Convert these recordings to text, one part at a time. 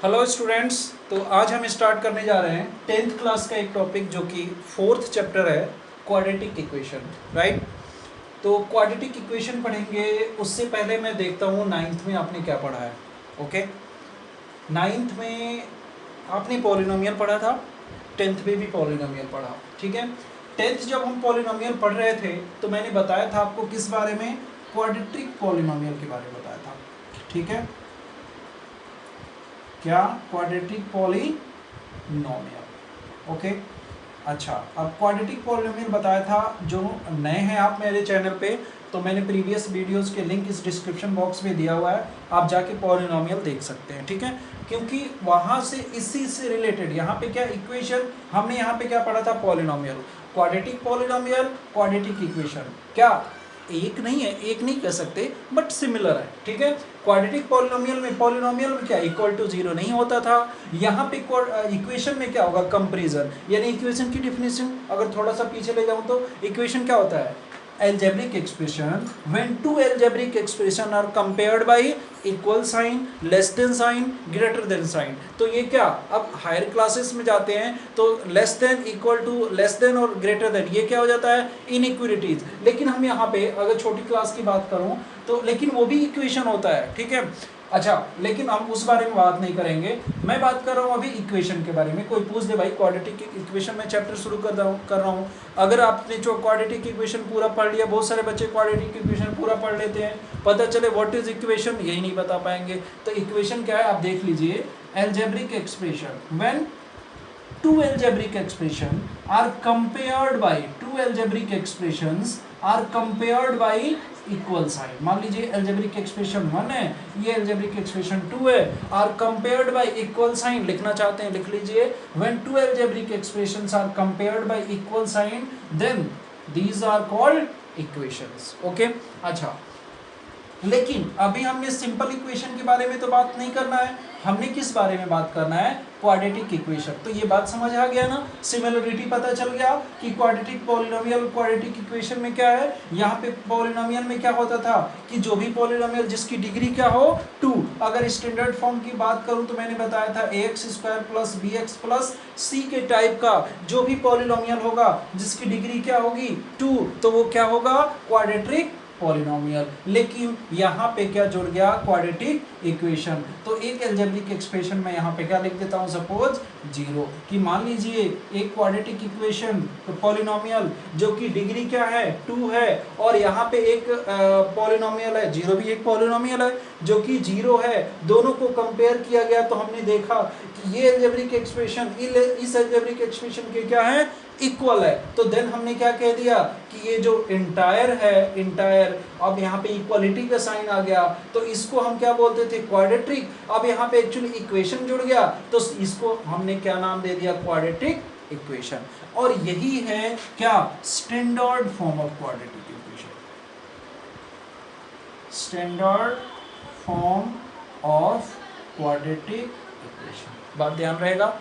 Hello students. तो आज हम स्टार्ट करने जा रहे हैं 10th क्लास का एक टॉपिक जो कि 4th चैप्टर है, क्वाड्रेटिक इक्वेशन। राइट। तो क्वाड्रेटिक इक्वेशन पढ़ेंगे, उससे पहले मैं देखता हूँ 9th में आपने क्या पढ़ा है। ओके, 9th में आपने पॉलिनोमियल पढ़ा था, 10th में भी पॉलिनोमियल पढ़ा। ठीक है, 10th जब हम पॉलिनोमियल पढ़ रहे थे तो मैंने बताया था आपको किस बारे में, क्वाड्रेटिक पॉलिनोमियल के बारे में बताया था। ठीक है, क्या, क्वाड्रेटिक पॉलिनोमियल। ओके, अच्छा, अब क्वाड्रेटिक पॉलिनोमियल बताया था। जो नए हैं आप मेरे चैनल पे, तो मैंने प्रीवियस वीडियोस के लिंक इस डिस्क्रिप्शन बॉक्स में दिया हुआ है, आप जाके पॉलिनोमियल देख सकते हैं। ठीक है, क्योंकि वहां से इसी से रिलेटेड यहाँ पे क्या इक्वेशन, हमने यहाँ पे क्या पढ़ा था, polynomial, quadratic polynomial, quadratic equation. क्या एक नहीं है, एक नहीं कह सकते, बट सिमिलर है। ठीक है, क्वाड्रेटिक पॉलिनोमियल में क्या इक्वल टू जीरो नहीं होता था। यहाँ पे इक्वेशन में क्या होगा, कंपैरिजन, यानी इक्वेशन की डिफिनेशन अगर थोड़ा सा पीछे ले जाऊं तो इक्वेशन क्या होता है, algebraic expression when two algebraic expression are compared by equal sign, less than sign, greater than sign। तो ये क्या, अब हायर क्लासेस में जाते हैं तो less than, equal to, less than और ग्रेटर देन, ये क्या हो जाता है, इनइक्वालिटीज। लेकिन हम यहाँ पे अगर छोटी क्लास की बात करूँ तो लेकिन वो भी इक्वेशन होता है। ठीक है, अच्छा, लेकिन हम उस बारे में बात नहीं करेंगे, मैं बात कर रहा हूँ अभी इक्वेशन के बारे में। कोई पूछ दे भाई क्वाड्रेटिक इक्वेशन में चैप्टर शुरू कर रहा हूँ, अगर आपने जो क्वाड्रेटिक इक्वेशन पूरा पढ़ लिया, बहुत सारे बच्चे क्वाड्रेटिक इक्वेशन पूरा पढ़ लेते हैं, पता चले व्हाट इज इक्वेशन यही नहीं बता पाएंगे। तो इक्वेशन क्या है आप देख लीजिए, algebraic expression when two algebraic expression are compared by equal sign. मान लीजिए एल्जेब्रिक एक्सप्रेशन 1 है, ये एल्जेब्रिक एक्सप्रेशन 2 है, are compared by equal sign. लिखना चाहते हैं लिख लीजिए, when two algebraic expressions are compared by equal sign then these are called equations. Okay, अच्छा, लेकिन अभी हमने सिंपल इक्वेशन के बारे में तो बात नहीं करना है, हमने किस बारे में बात करना है, क्वाड्रेटिक इक्वेशन। तो ये बात समझ आ गया ना, सिमिलरिटी पता चल गया कि क्वाड्रेटिक पॉलिनोमियल क्वाड्रेटिक इक्वेशन में क्या है। यहाँ पे पॉलिनोमियल में क्या होता था कि जो भी पॉलिनोमियल जिसकी डिग्री क्या हो 2, अगर स्टैंडर्ड फॉर्म की बात करूं तो मैंने बताया था ax² plus bx plus c के टाइप का जो भी पॉलिनोमियल होगा जिसकी डिग्री क्या होगी 2, तो वो क्या होगा, क्वाड्रेटिक पॉलिनोमियल। लेकिन यहाँ पे क्या जुड़ गया, क्वाड्रेटिक इक्वेशन। तो एक एल्जेब्रिक एक्सप्रेशन में यहाँ पे क्या लिख देता हूँ, सपोज 0, कि मान लीजिए एक क्वाड्रेटिक इक्वेशन पॉलिनोमियल जो कि डिग्री क्या है 2 है, और यहाँ पे एक पॉलिनोमियल है 0, भी एक पॉलिनोमियल है जो कि 0 है। दोनों को कंपेयर किया गया तो हमने देखा कि ये एल्जेब्रिक एक्सप्रेशन इस एल्जेब्रिक एक्सप्रेशन के क्या है, इक्वल है। तो देन हमने क्या कह दिया कि ये जो इंटायर है, इंटायर, अब यहाँ पे इक्वालिटी का साइन आ गया तो इसको हम क्या बोलते थे, क्वाड्रेटिक। अब यहाँ पे एक्चुअली इक्वेशन जुड़ गया तो इसको हमने क्या नाम दे दिया, क्वाड्रेटिक इक्वेशन। और यही है क्या, standard form of quadratic equation, standard form of quadratic equation. बात ध्यान रहेगा,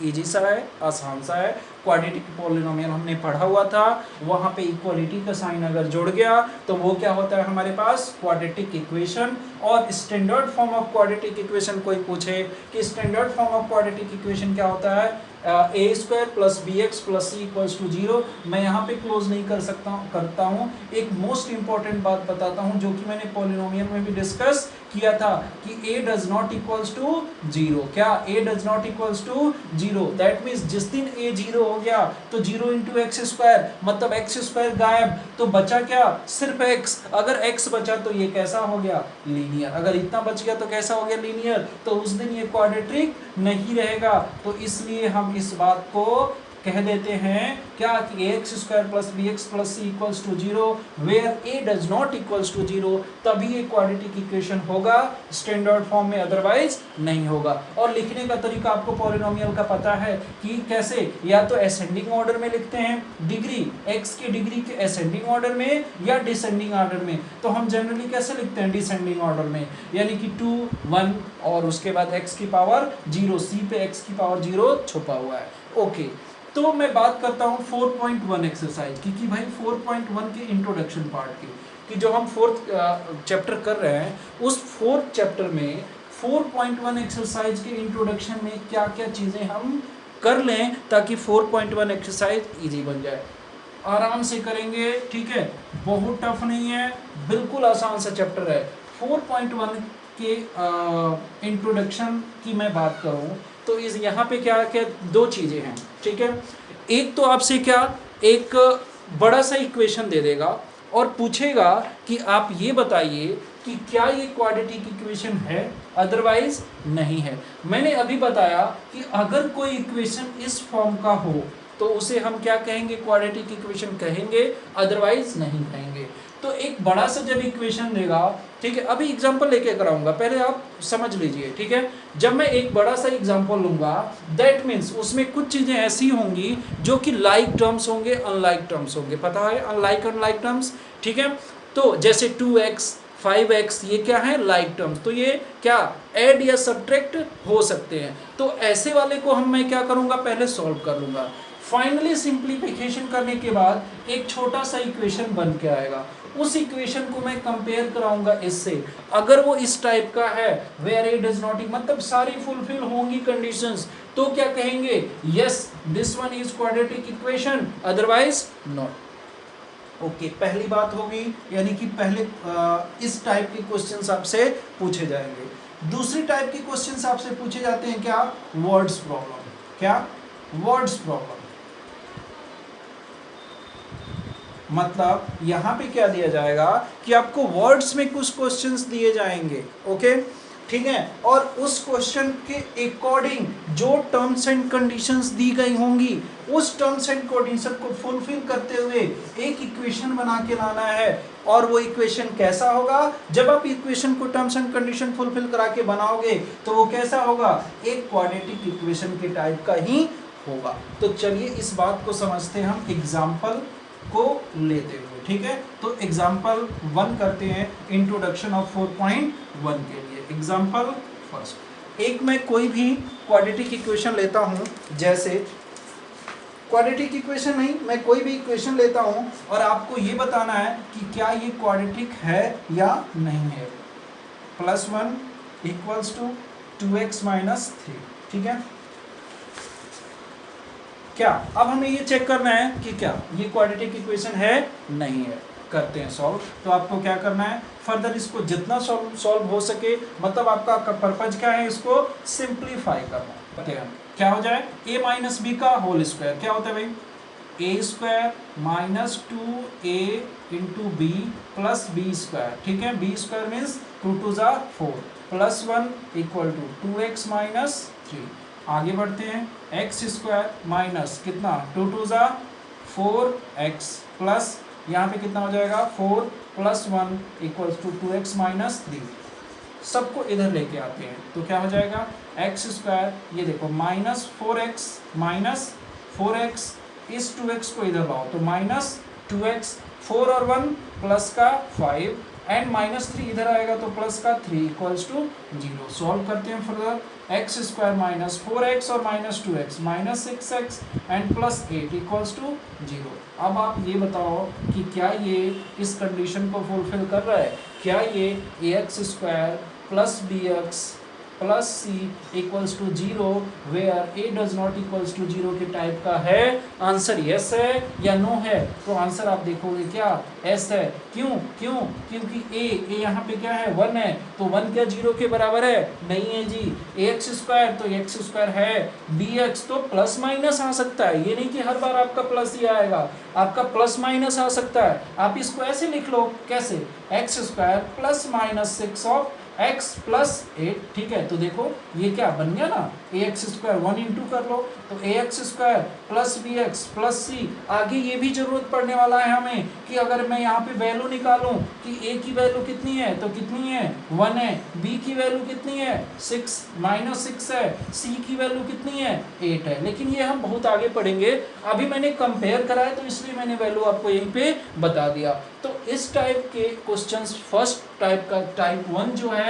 इजी सा है, आसान सा है। क्वाड्रेटिक पॉलिनोमियल हमने पढ़ा हुआ था, वहां पे इक्वालिटी का साइन अगर जुड़ गया तो वो क्या होता है हमारे पास, क्वाड्रेटिक इक्वेशन। और standard form of quadratic equation, कोई पूछे कि standard form of quadratic equation क्या होता है, a² plus bx plus c equals to 0। मैं यहाँ पे क्लोज नहीं करता हूँ, एक मोस्ट इंपॉर्टेंट बात बताता हूँ जो कि मैंने पॉलिनोमियल में भी डिस्कस किया था कि a does not equals to 0। क्या, a does not equals to 0, that means जिस दिन a 0 हो गया तो 0 इंटू x², मतलब x² गायब, तो बचा क्या, सिर्फ x। अगर x बचा तो ये कैसा हो गया, लीनियर। अगर इतना बच गया तो कैसा हो गया, लीनियर। तो उस दिन ये क्वाड्रेटिक नहीं रहेगा। तो इसलिए हम इस बात को कह देते हैं क्या कि ax² plus bx plus c equals to 0 where a does not equals to 0, तभी ये क्वाड्रेटिक इक्वेशन होगा, स्टैंडर्ड फॉर्म में अदरवाइज नहीं होगा। और लिखने का तरीका आपको पॉलिनोमियल का पता है कि कैसे, या तो असेंडिंग ऑर्डर में लिखते हैं डिग्री, x की डिग्री के असेंडिंग ऑर्डर में या डिसेंडिंग ऑर्डर में। तो हम जनरली कैसे लिखते हैं, डिसेंडिंग ऑर्डर में, यानी कि 2 1 और उसके बाद x की पावर 0, c पे x की पावर 0 छुपा हुआ है। ओके, तो मैं बात करता हूँ 4.1 एक्सरसाइज की, कि भाई 4.1 के इंट्रोडक्शन पार्ट की, कि जो हम 4th चैप्टर कर रहे हैं उस 4th चैप्टर में 4.1 एक्सरसाइज के इंट्रोडक्शन में क्या क्या चीज़ें हम कर लें ताकि 4.1 एक्सरसाइज इजी बन जाए। आराम से करेंगे, ठीक है, बहुत टफ नहीं है, बिल्कुल आसान सा चैप्टर है। 4.1 के इंट्रोडक्शन की मैं बात करूं तो इस यहाँ पे क्या क्या दो चीज़ें हैं, ठीक है। एक तो आपसे क्या एक बड़ा सा इक्वेशन दे देगा और पूछेगा कि आप ये बताइए कि क्या ये क्वाड्रेटिक इक्वेशन है, अदरवाइज नहीं है। मैंने अभी बताया कि अगर कोई इक्वेशन इस फॉर्म का हो तो उसे हम क्या कहेंगे, क्वाड्रेटिक इक्वेशन कहेंगे, अदरवाइज नहीं कहेंगे। तो एक बड़ा सा जब इक्वेशन देगा, ठीक है, अभी एग्जांपल लेके कराऊंगा, पहले आप समझ लीजिए, ठीक है। जब मैं एक बड़ा सा एग्जांपल लूंगा, दैट मीन्स उसमें कुछ चीजें ऐसी होंगी जो कि लाइक टर्म्स होंगे, अनलाइक टर्म्स होंगे, पता है, अनलाइक टर्म्स, ठीक है। तो जैसे 2x 5x ये क्या है, लाइक टर्म्स, तो ये क्या ऐड या सब्ट्रैक्ट हो सकते हैं। तो ऐसे वाले को मैं क्या करूंगा, पहले सॉल्व कर लूंगा। फाइनली सिंप्लीफिकेशन करने के बाद एक छोटा सा इक्वेशन बन के आएगा। उस इक्वेशन को मैं कंपेयर कराऊंगा इससे, अगर वो इस टाइप का है वेयर ए डज नॉट, मतलब सारी फुलफिल होंगी कंडीशंस, तो क्या कहेंगे, yes this one is quadratic equation, otherwise not. Okay, पहली बात होगी, यानी कि पहले इस टाइप के क्वेश्चंस आपसे पूछे जाएंगे। दूसरी टाइप के क्वेश्चंस आपसे पूछे जाते हैं क्या, वर्ड्स प्रॉब्लम। क्या, वर्ड्स प्रॉब्लम, मतलब यहां पे क्या दिया जाएगा कि आपको वर्ड्स में कुछ क्वेश्चंस दिए जाएंगे, ओके, ठीक है, और उस क्वेश्चन के अकॉर्डिंग जो टर्म्स एंड कंडीशंस दी गई होंगी, उस टर्म्स एंड कंडीशन को फुलफिल करते हुए एक इक्वेशन बना के लाना है। और वो इक्वेशन कैसा होगा, जब आप इक्वेशन को टर्म्स एंड कंडीशन फुलफिल करा के बनाओगे तो वो कैसा होगा, एक क्वाड्रेटिक इक्वेशन के टाइप का ही होगा। तो चलिए इस बात को समझते हैं हम एग्जाम्पल को लेते हुए, ठीक है। तो एग्जाम्पल 1 करते हैं इंट्रोडक्शन ऑफ 4.1 के लिए। एग्जाम्पल फर्स्ट, एक मैं कोई भी क्वाड्रेटिक इक्वेशन लेता हूं, जैसे क्वाड्रेटिक इक्वेशन नहीं, मैं कोई भी इक्वेशन लेता हूं और आपको ये बताना है कि क्या ये क्वाड्रेटिक है या नहीं है। +1 = 2x - 3, ठीक है। क्या अब हमें ये चेक करना है कि क्या ये क्वाड्रेटिक इक्वेशन है, नहीं है। करते हैं सॉल्व। तो आपको क्या करना है, फर्दर इसको जितना सॉल्व हो सके, मतलब आपका पर्पज क्या है, इसको सिंप्लीफाई करना। बताते हैं क्या हो जाए, a - b का होल स्क्वायर, क्या होता है भाई, a² - 2a × b + b², ठीक है। b² means 2 × 2 = 4, +1 = 2x - 3। आगे बढ़ते हैं, x² माइनस कितना, 2 × 2 = 4x प्लस यहाँ पे कितना हो जाएगा, 4 + 1 = 2x - 3। सबको इधर लेके आते हैं तो क्या हो जाएगा, x², ये देखो -4x -4x, इस 2x को इधर लाओ तो -2x, 4 और 1 प्लस का 5 एंड -3 इधर आएगा तो प्लस का 3 = 0। सॉल्व करते हैं फर्दर, x² - 4x और -2x -6x एंड +8 = 0। अब आप ये बताओ कि क्या ये इस कंडीशन को फुलफिल कर रहा है, क्या ये ax² + bx + c = 0 where a does not equals to 0 के टाइप का है। आंसर यस है या नो है, तो आंसर आप देखोगे क्या, एस है। क्योंकि a यहाँ पे क्या है, 1 है, तो 1 क्या 0 के बराबर है, नहीं है जी। ax² तो x² है, bx तो प्लस माइनस आ सकता है, ये नहीं कि हर बार आपका प्लस ही आएगा, आपका प्लस माइनस आ सकता है। आप इसको ऐसे लिख लो, कैसे, x² + -6 x + 8, ठीक है। तो देखो ये क्या बन गया ना, ax² 1 × कर लो तो ax² + bx + c। आगे ये भी जरूरत पड़ने वाला है हमें कि अगर मैं यहाँ पे वैल्यू निकालूं कि a की वैल्यू कितनी है, तो कितनी है, 1 है, b की वैल्यू कितनी है, 6 -6 है, c की वैल्यू कितनी है, 8 है। लेकिन ये हम बहुत आगे पढ़ेंगे, अभी मैंने कंपेयर करा है तो इसलिए मैंने वैल्यू आपको यहीं पे बता दिया। तो इस टाइप के क्वेश्चंस, फर्स्ट टाइप का टाइप 1 जो है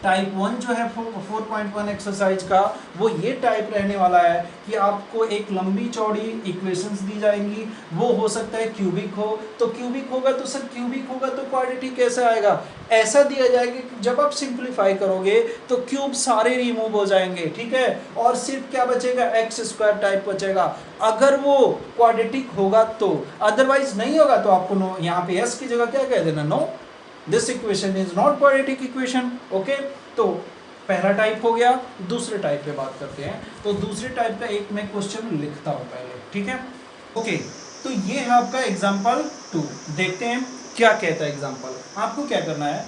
टाइप 1 जो है 4.1 एक्सरसाइज का, वो ये टाइप रहने वाला है कि आपको एक लंबी चौड़ी इक्वेशंस दी जाएंगी, वो हो सकता है क्यूबिक हो, तो क्यूबिक होगा तो सर क्यूबिक होगा तो क्वाड्रेटिक कैसे आएगा, ऐसा दिया जाएगा कि जब आप सिंप्लीफाई करोगे तो क्यूब सारे रिमूव हो जाएंगे, ठीक है, और सिर्फ क्या बचेगा, एक्स स्क्वायर टाइप बचेगा, अगर वो क्वाड्रेटिक होगा तो, अदरवाइज नहीं होगा तो आपको नो, यहाँ पे एस की जगह क्या कह देना, no this equation is not quadratic equation. Okay, तो पहला टाइप हो गया। दूसरे टाइप पे बात करते हैं, तो दूसरे टाइप का एक मैं क्वेश्चन लिखता हूं पहले, ठीक है। ओके, तो ये है आपका एग्जांपल 2, देखते हैं क्या कहता है एग्जांपल। आपको क्या करना है,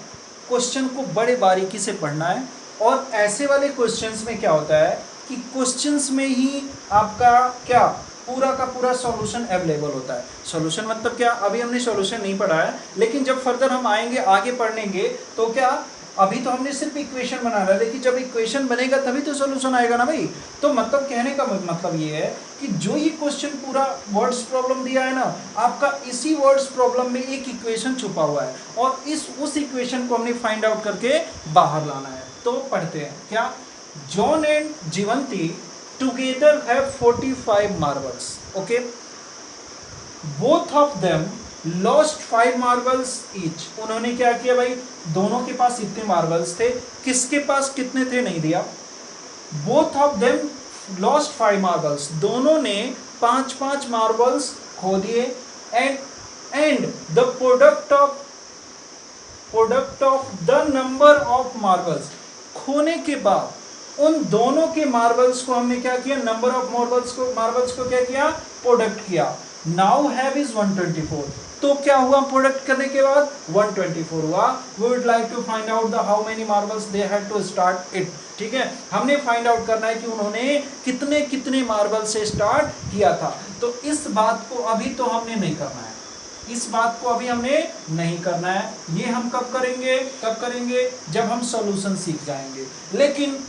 क्वेश्चन को बड़े बारीकी से पढ़ना है, और ऐसे वाले क्वेश्चंस में क्या होता है कि क्वेश्चंस में ही आपका क्या पूरा का पूरा सॉल्यूशन अवेलेबल होता है। सॉल्यूशन मतलब क्या, अभी हमने सॉल्यूशन नहीं पढ़ा है, लेकिन जब फर्दर हम आएंगे आगे पढ़नेंगे तो क्या, अभी तो हमने सिर्फ इक्वेशन बनाना है, लेकिन जब इक्वेशन बनेगा तभी तो सॉल्यूशन आएगा ना भाई। तो मतलब कहने का मतलब ये है कि जो ये क्वेश्चन पूरा वर्ड्स प्रॉब्लम दिया है ना, आपका इसी वर्ड्स प्रॉब्लम में एक इक्वेशन छुपा हुआ है, और उस इक्वेशन को हमने फाइंड आउट करके बाहर लाना है। तो पढ़ते हैं क्या, John and जीवंती together have 45 marbles. Okay, both of them lost 5 marbles each. उन्होंने क्या किया भाई, दोनों के पास इतने मार्बल्स थे, किसके पास कितने थे नहीं दिया। both of them lost 5 marbles, दोनों ने 5-5 मार्बल्स खो दिए, and the product of the number of marbles, खोने के बाद उन दोनों के मार्बल्स को हमने क्या किया, नंबर ऑफ मार्बल्स को क्या किया, प्रोडक्ट किया। नाउ हैव इज 124, तो क्या हुआ प्रोडक्ट करने के बाद 124 हुआ। We would like to find out the how many marbles they had to start it, ठीक है, हमने फाइंड आउट करना है कि उन्होंने कितने कितने मार्बल से स्टार्ट किया था। तो इस बात को अभी तो हमने नहीं करना है, इस बात को अभी हमने नहीं करना है, ये हम कब करेंगे, जब हम सॉल्यूशन सीख जाएंगे। लेकिन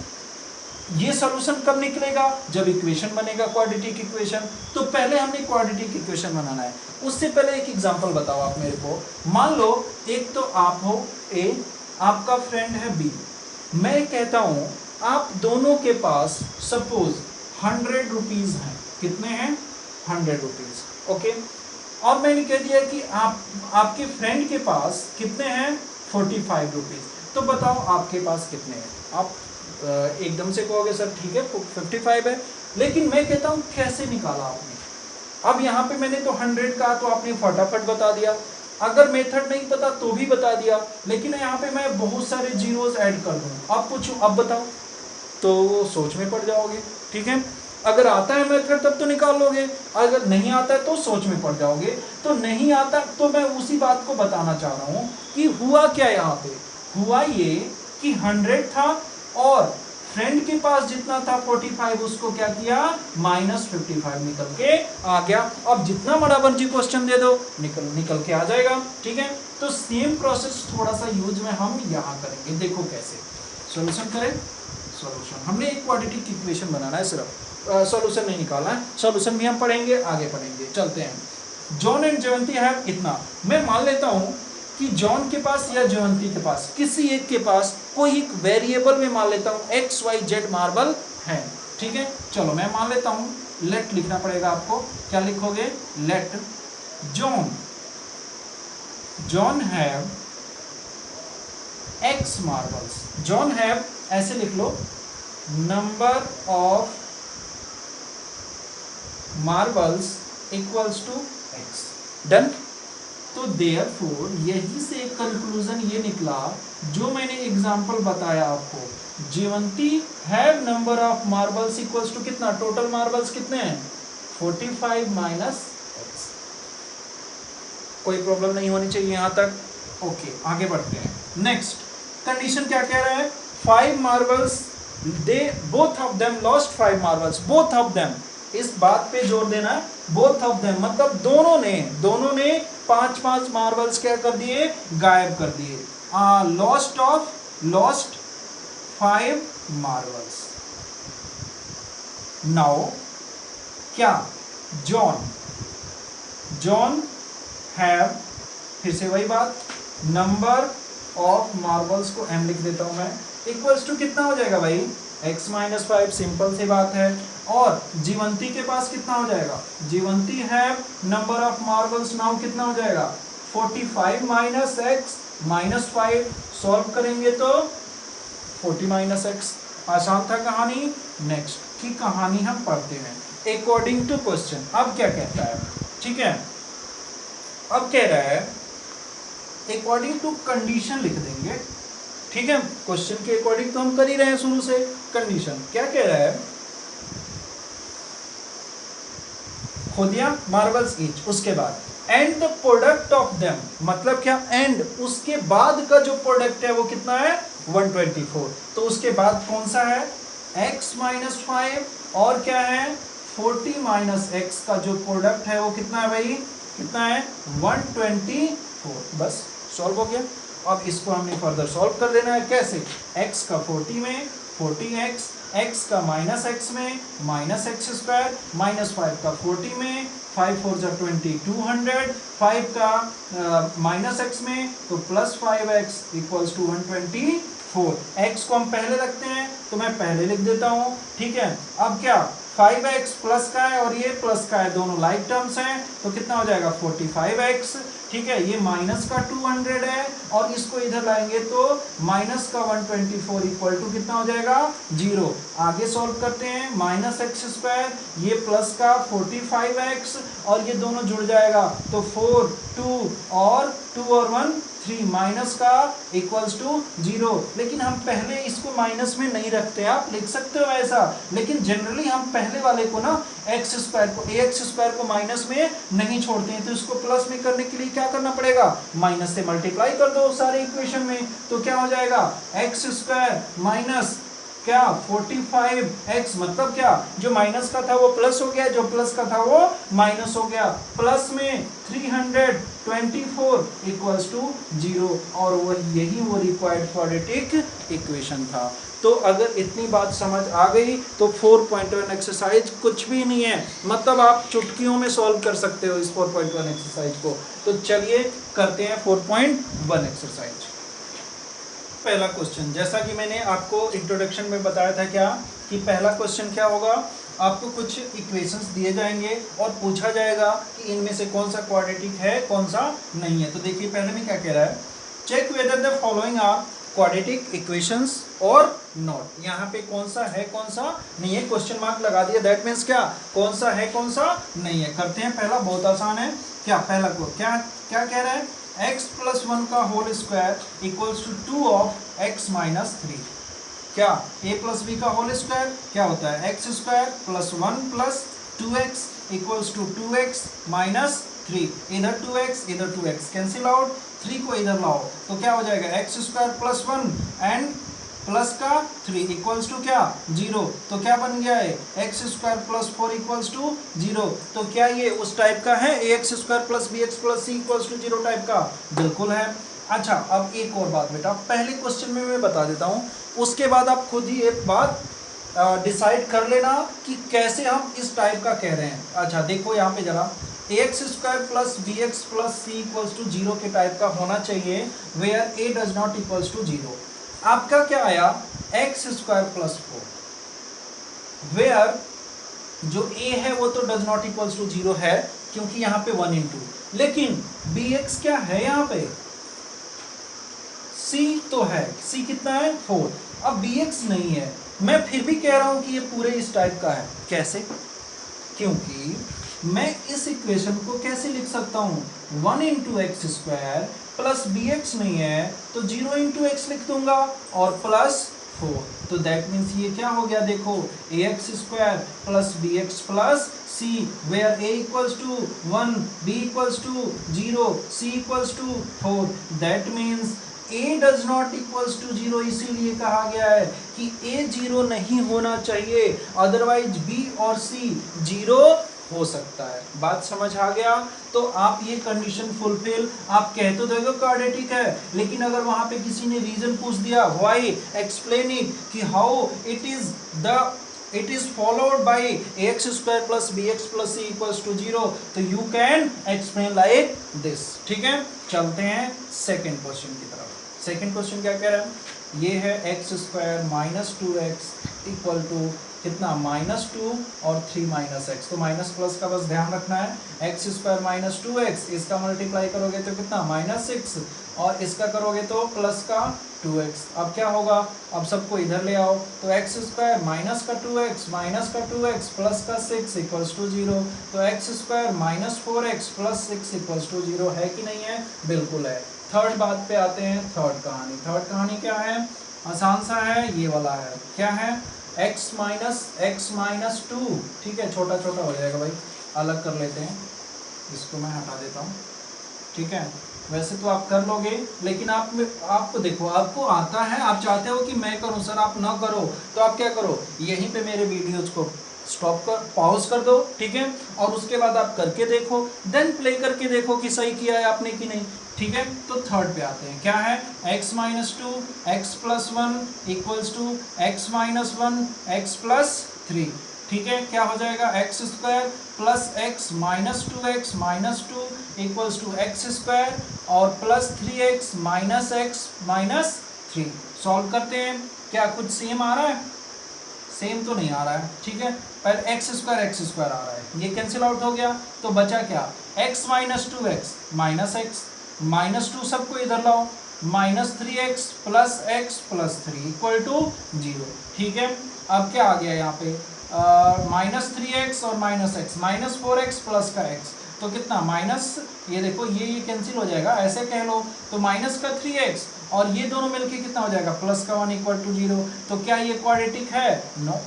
ये सॉल्यूशन कब निकलेगा, जब इक्वेशन बनेगा, क्वाड्रेटिक इक्वेशन। तो पहले हमने क्वाड्रेटिक इक्वेशन बनाना है, उससे पहले एक एग्जांपल बताओ आप मेरे को। मान लो एक तो आप हो ए, आपका फ्रेंड है बी, मैं कहता हूं आप दोनों के पास सपोज 100 रुपीज हैं, कितने हैं, 100 रुपीज। ओके, और मैंने कह दिया कि आपके फ्रेंड के पास कितने हैं, 45 रुपीज। तो बताओ आपके पास कितने हैं। आप एकदम से कहोगे सर ठीक है 55 है, लेकिन मैं कहता हूं कैसे निकाला आपने। अब यहाँ पे मैंने तो 100 कहा तो आपने फटाफट बता दिया, अगर मेथड नहीं पता तो भी बता दिया, लेकिन यहाँ पे मैं बहुत सारे जीरोस ऐड कर दूं, अब पूछूं अब बताओ, तो सोच में पड़ जाओगे, ठीक है। अगर आता है मेथड तब तो निकाल लोगे, अगर नहीं आता है तो सोच में पड़ जाओगे। तो नहीं आता तो मैं उसी बात को बताना चाह रहा हूं कि हुआ क्या, यहाँ पे हुआ ये कि 100 था और फ्रेंड के पास जितना था 45, उसको क्या किया, -55 निकल के आ गया। अब जितना बड़ा मर्जी क्वेश्चन दे दो निकल के आ जाएगा, ठीक है। तो सेम प्रोसेस थोड़ा सा यूज में हम यहाँ करेंगे, देखो कैसे सॉल्यूशन करें। सॉल्यूशन हमने एक क्वाड्रेटिक इक्वेशन बनाना है, सिर्फ सॉल्यूशन नहीं निकालना है, सॉल्यूशन भी हम पढ़ेंगे, आगे पढ़ेंगे। चलते हैं, जॉन एंड जयंती है इतना, मैं मान लेता हूं कि जॉन के पास या जयंती के पास किसी एक के पास कोई एक वेरिएबल में मान लेता हूं XYZ मार्बल है, ठीक है। चलो मैं मान लेता हूं, लेट लिखना पड़ेगा आपको, क्या लिखोगे, let John have X marbles, John have ऐसे लिख लो, number of marbles equals to X, done. तो देयरफॉर यही से एक कंक्लूजन ये निकला जो मैंने एग्जांपल बताया आपको, Jivanti have number of marbles equals to कितना, टोटल मार्बल्स कितने हैं 45 माइनस X। कोई प्रॉब्लम नहीं होनी चाहिए यहां तक, ओके आगे बढ़ते हैं। नेक्स्ट कंडीशन क्या कह रहा है, 5 marbles, they both of them lost 5 marbles, both of them, इस बात पे जोर देना, बोथ ऑफ देम मतलब दोनों ने 5-5 मार्बल्स क्या कर दिए, गायब कर दिए। Lost 5 marbles. नाउ क्या, जॉन हैव, फिर से वही बात, नंबर ऑफ मार्बल्स को m लिख देता हूं मैं, इक्वल्स टू कितना हो जाएगा भाई, x माइनस 5, सिंपल सी बात है। और जीवंती के पास कितना हो जाएगा, जीवंती है नंबर ऑफ मार्बल्स, नाउ कितना हो जाएगा 45 माइनस एक्स माइनस 5, सॉल्व करेंगे तो 40 माइनस एक्स। आसान था कहानी। नेक्स्ट की कहानी हम पढ़ते हैं अकॉर्डिंग टू क्वेश्चन। अब क्या कहता है, ठीक है, अब कह रहा है अकॉर्डिंग टू कंडीशन लिख देंगे, ठीक है, क्वेश्चन के अकॉर्डिंग तो हम कर ही रहे हैं शुरू से। कंडीशन क्या कह रहा है, खुदिया मार्बल्स ईच, उसके बाद and the product of them, मतलब क्या, एंड उसके बाद का जो प्रोडक्ट है वो कितना है 124। तो उसके बाद कौन सा है x माइनस 5 और क्या है 40 माइनस एक्स का जो प्रोडक्ट है वो कितना है भाई, कितना है 124। बस सॉल्व हो गया। अब इसको हमने फर्दर सॉल्व कर देना है। कैसे, x का 40 में 40x, x का माइनस x में माइनस एक्स स्क्वायर, माइनस 5 का 40 में 5 4 जा 20 200, 5 का माइनस x में तो plus 5x equals to 124। x को हम पहले रखते हैं तो मैं पहले लिख देता हूँ, ठीक है। अब क्या 5x प्लस का है और ये प्लस का है, दोनों लाइक टर्म्स हैं, तो कितना हो जाएगा 45x, ठीक है। ये माइनस का 200 है और इसको इधर लाएंगे तो माइनस का 124 इक्वल टू कितना हो जाएगा 0। आगे सॉल्व करते हैं, माइनस एक्स स्क्वायर, ये प्लस का 45x और ये दोनों जुड़ जाएगा तो 4 2 और 2 और 1 3, माइनस का इक्वल्स टू 0। लेकिन हम पहले इसको माइनस में नहीं रखते, आप लिख सकते हो ऐसा, लेकिन जनरली हम पहले वाले को ना एक्स स्क्वायर को ax स्क्वायर को माइनस में नहीं छोड़ते हैं, तो इसको प्लस में करने के लिए क्या करना पड़ेगा, माइनस से मल्टीप्लाई कर दो सारे इक्वेशन में, तो क्या हो जाएगा एक्स स्क्वायर माइनस क्या 45x, मतलब क्या, जो माइनस का था वो प्लस हो गया, जो प्लस का था वो माइनस हो गया, प्लस में 324 इक्वल्स टू 0, और वो यही वो रिक्वायर्ड क्वाड्रेटिक इक्वेशन था। तो अगर इतनी बात समझ आ गई तो 4.1 एक्सरसाइज कुछ भी नहीं है, मतलब आप चुटकियों में सॉल्व कर सकते हो इस 4.1 एक्सरसाइज को। तो चलिए करते हैं 4.1 एक्सरसाइज। पहला क्वेश्चन, जैसा कि मैंने आपको इंट्रोडक्शन में बताया था क्या, कि पहला क्वेश्चन क्या होगा, आपको कुछ इक्वेशंस दिए जाएंगे और पूछा जाएगा कि इनमें से कौन सा क्वाड्रेटिक है कौन सा नहीं है। तो देखिए पहले में क्या कह रहा है, check whether the following are quadratic equations और नॉट। यहाँ पे कौन सा है कौन सा नहीं है, क्वेश्चन मार्क लगा दिया, दैट मीन्स क्या, कौन सा है कौन सा नहीं है। करते हैं, पहला बहुत आसान है, क्या पहला को क्या क्या कह रहा है, x प्लस 1 का whole square equals to 2 of x minus 3। क्या a प्लस b का होल स्क्वायर क्या होता है, x square plus 1 plus 2x equals to 2x minus 3। इधर 2x इधर 2x कैंसिल आउट, 3 को इधर लाओ तो क्या हो जाएगा x square plus 1 and plus का 3 इक्वल्स टू क्या 0। तो क्या बन गया है x square plus 4 equals to 0। तो क्या ये उस टाइप का है x square plus b x plus c equals to 0 type का, बिल्कुल है। अच्छा अब एक और बात बेटा, पहले क्वेश्चन में मैं बता देता हूँ, उसके बाद आप खुद ही एक बात डिसाइड कर लेना कि कैसे हम इस टाइप का कह रहे हैं। अच्छा देखो यहाँ पे जरा, x square plus b x plus c equals to 0 के टाइप का होना चाहिए, where a does not equals to 0। आपका क्या आया एक्स स्क्वायर प्लस 4, वेयर जो a है वो तो डज नॉट इक्वल्स टू 0 है क्योंकि यहाँ पे 1 इंटू, लेकिन bx क्या है यहाँ पे, c तो है, c कितना है 4, अब bx नहीं है, मैं फिर भी कह रहा हूं कि ये पूरे इस टाइप का है। कैसे, क्योंकि मैं इस इक्वेशन को कैसे लिख सकता हूं, 1 into x square plus b x नहीं है तो 0 इंटू एक्स लिख दूंगा और प्लस 4, तो दैट मीन्स ये क्या हो गया, देखो a x square plus b x plus c, where a equals to 1 b equals to 0 c equals to 4, that means a does not equals to 0, इसीलिए कहा गया है कि a 0 नहीं होना चाहिए, अदरवाइज b और c 0 हो सकता है। बात समझ आ गया, तो आप ये कंडीशन फुलफिल, आप कह तो दोगे क्वाड्रेटिक है, लेकिन अगर वहां पे किसी ने रीजन पूछ दिया, व्हाई एक्सप्लेन इट, कि how it is followed by ax square plus bx plus c equals to 0, तो you can explain like this। ठीक है, चलते हैं सेकंड क्वेश्चन की तरफ। सेकंड क्वेश्चन क्या कह रहा है, ये है x square minus 2x equal to कितना -2 और 3 माइनस एक्स, तो माइनस प्लस का बस ध्यान रखना है। एक्स स्क्वायर माइनस 2x, इसका मल्टीप्लाई करोगे तो कितना -6 और इसका करोगे तो प्लस का 2x। अब क्या होगा, अब सबको इधर ले आओ, तो एक्स स्क्वायर माइनस का 2x प्लस का 6 इक्वल्स टू 0, तो x square minus 4x plus 6 equals to 0 है कि नहीं है, बिल्कुल है। थर्ड बात पे आते हैं, थर्ड कहानी क्या है, आसान सा है, ये वाला है, क्या है x माइनस 2, ठीक है, छोटा छोटा हो जाएगा भाई, अलग कर लेते हैं, इसको मैं हटा देता हूँ, ठीक है। वैसे तो आप कर लोगे, लेकिन आपको देखो, आपको आता है, आप चाहते हो कि मैं करूं सर, आप ना करो, तो आप क्या करो, यहीं पे मेरे वीडियोज को स्टॉप कर, पॉज कर दो, ठीक है, और उसके बाद आप करके देखो, देन प्ले करके देखो कि सही किया है आपने कि नहीं, ठीक है। तो थर्ड पे आते हैं, क्या है, x minus 2 x plus 1 equals to x minus 1 x plus 3, ठीक है। क्या हो जाएगा, x square plus x minus 2x minus 2 equals to x square और plus 3x minus x minus 3। Solve करते हैं, क्या कुछ सेम आ रहा है, सेम तो नहीं आ रहा है, ठीक है। पहले एक्स स्क्वायर आ रहा है, ये कैंसिल आउट हो गया, तो बचा क्या, x minus 2x minus x minus 2 सबको इधर लाओ, minus 3x plus x plus 3 equal to 0, ठीक है। अब क्या आ गया यहाँ पे, माइनस 3x और minus x minus 4x plus का x, तो कितना माइनस, ये देखो ये कैंसिल हो जाएगा, ऐसे कह लो, तो माइनस का 3x और ये दोनों मिलके कितना हो जाएगा, प्लस का 1 इक्वल टू 0। तो क्या ये क्वाड्रेटिक है, नो,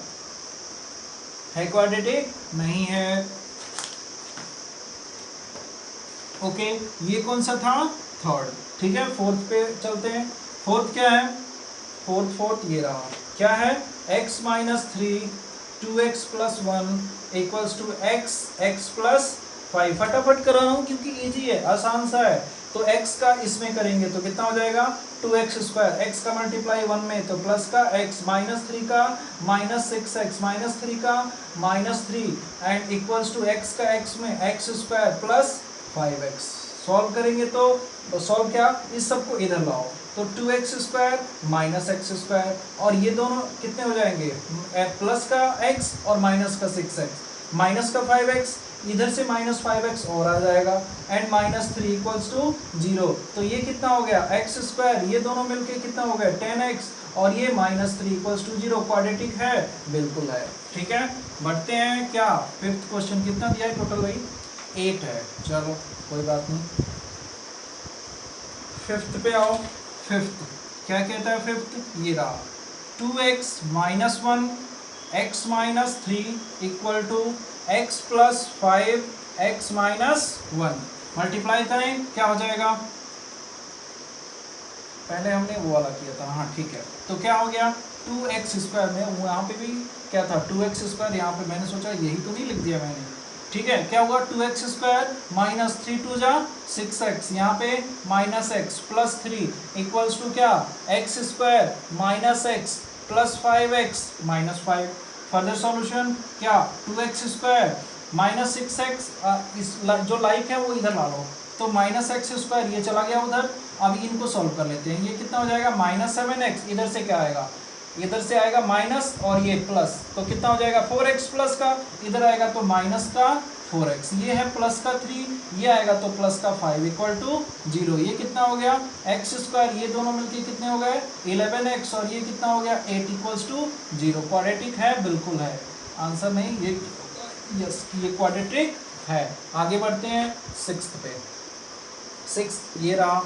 है क्वाड्रेटिक नहीं है, ओके। ये कौन सा था, थर्ड, ठीक है। फोर्थ पे चलते हैं, फोर्थ क्या है, फोर्थ ये रहा, क्या है, x minus 3 2x plus 1 equals to x plus 5। फटाफट कर रहा हूँ क्योंकि इजी है, आसान सा है। तो x का इसमें करेंगे तो कितना हो जाएगा, 2x स्क्वायर, x का मल्टीप्लाई 1 में तो प्लस का x माइनस 3 का माइनस 6x माइनस 3 का minus 3 and equals to x का x में x square plus 5x। Solve करेंगे तो सॉल्व क्या, इस सबको इधर लाओ, तो 2x square minus x square और ये दोनों कितने हो जाएंगे, प्लस का x और माइनस का 6x, माइनस का 5x, इधर से माइनस 5x और आ जाएगा एंड माइनस 3 इक्वल्स टू 0। तो ये कितना हो गया, एक्स स्क्वायर, ये दोनों मिलके कितना हो गया 10x और ये माइनस 3 इक्वल्स टू 0। क्वाड्रेटिक है, बिल्कुल है, ठीक है। बढ़ते हैं, क्या फिफ्थ क्वेश्चन कितना दिया है टोटल भाई, 8 है, चलो कोई बात नहीं। फिफ्थ पे आओ, फिफ्थ क्या कहता है, फिफ्थ ये रहा, 2x minus 1 x minus 3 equal to x plus 5 x minus 1। Multiply करें, क्या हो जाएगा, पहले हमने वो वाला किया था, हाँ ठीक है। तो क्या हो गया, 2x स्क्वायर में, यहाँ पे भी क्या था 2x स्क्वायर, यहाँ पे मैंने सोचा यही तो नहीं लिख दिया मैंने, ठीक है। क्या हुआ, 2x स्क्वायर माइनस 3 2 जा 6x, यहाँ पे minus x plus 3 equals to क्या, x square minus x plus 5x minus 5। Further solution, क्या 2x स्क्वायर माइनस 6x, इस जो लाइक है वो इधर ला लो, तो माइनस एक्स स्क्वायर ये चला गया उधर। अब इनको सॉल्व कर लेते हैं, ये कितना हो जाएगा, माइनस 7x, इधर से क्या आएगा, इधर से आएगा माइनस और ये प्लस, तो कितना हो जाएगा 4x प्लस का, इधर आएगा तो माइनस का 4x, ये है प्लस का 3, ये आएगा तो प्लस का 5 इक्वल टू 0। ये कितना हो गया, एक्स स्क्वायर, ये दोनों मिलके कितने हो गए 11x और ये कितना हो गया 8 इक्वल्स टू 0। क्वाड्रेटिक है, बिल्कुल है, आंसर नहीं ये, यस ये क्वाड्रेटिक है। आगे बढ़ते हैं सिक्स्थ पे, सिक्स्थ ये रहा,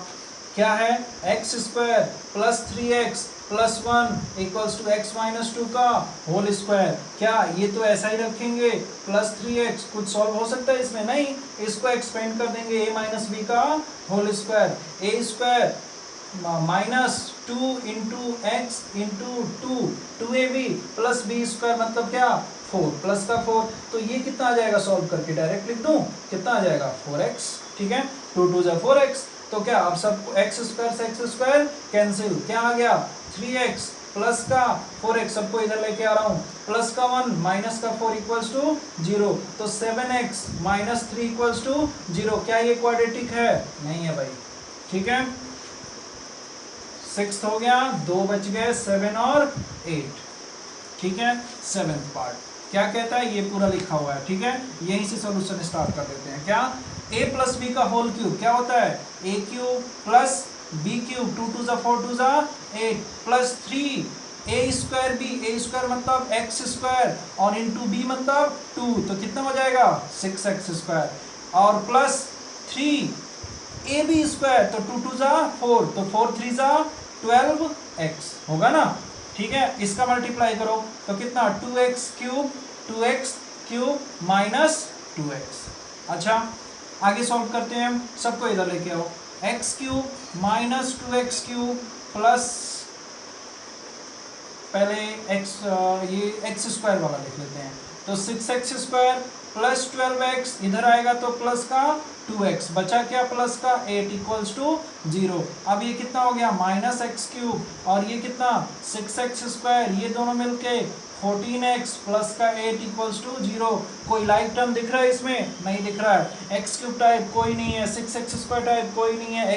क्या है, x square plus 3x plus 1 equals to x minus 2 का होल स्क्वायर। क्या ये तो ऐसा ही रखेंगे, प्लस 3x, कुछ सॉल्व हो सकता है इसमें, नहीं, इसको एक्सपेंड कर देंगे, a माइनस बी का whole square, a square minus 2 into x into 2ab plus b square, मतलब क्या 4 प्लस का 4। तो ये कितना आ जाएगा, सॉल्व करके डायरेक्ट लिख दूं, कितना आ जाएगा 4x, ठीक है, 2 2 जा 4x। तो क्या अब सब एक्स स्क्वायर से एक्स स्क्वायर कैंसिल, क्या आ गया 3x प्लस का 4x, सबको इधर लेके आ रहा हूँ, प्लस का 1 माइनस का 4 इक्वल्स टू 0, तो 7x माइनस 3 इक्वल्स टू 0। क्या ये क्वाड्रेटिक है, नहीं है भाई, ठीक है। 6 हो गया, 2 बच गए, 7 और 8, ठीक है। 7th पार्ट क्या कहता है, ये पूरा लिखा हुआ है, ठीक है। यहीं से सॉल्यूशन स्टार्ट कर देते हैं। क्या, a प्लस बी का होल क्यूब क्या होता है, a cube plus b cube, 2 2 4 2 8 plus 3 a square b, a square मतलब x स्क्वायर और इंटू बी मतलब 2, तो कितना हो जाएगा 6x स्क्वायर, और प्लस 3 a बी स्क्वायर, तो 2 2 4, तो 4 3 12x होगा ना, ठीक है। इसका मल्टीप्लाई करो तो कितना 2x क्यूब माइनस 2x। अच्छा आगे सॉल्व करते हैं हम, सबको इधर लेके आओ, x cube minus 2x cube plus, पहले x, ये x स्क्वायर वाला लिख लेते हैं, तो 6x स्क्वायर प्लस 12x, इधर आएगा तो प्लस का 2x, बचा क्या प्लस का 8 इक्वल्स टू 0। अब ये कितना हो गया माइनस एक्स क्यूब, और ये कितना 6x स्क्वायर, ये दोनों मिलके 14x प्लस का 8 इक्वल्स टू 0। कोई लाइक टर्म दिख रहा है इसमें, नहीं दिख रहा है। एक्स क्यूब टाइप कोई नहीं है, 6x स्क्वायर टाइप कोई नहीं है,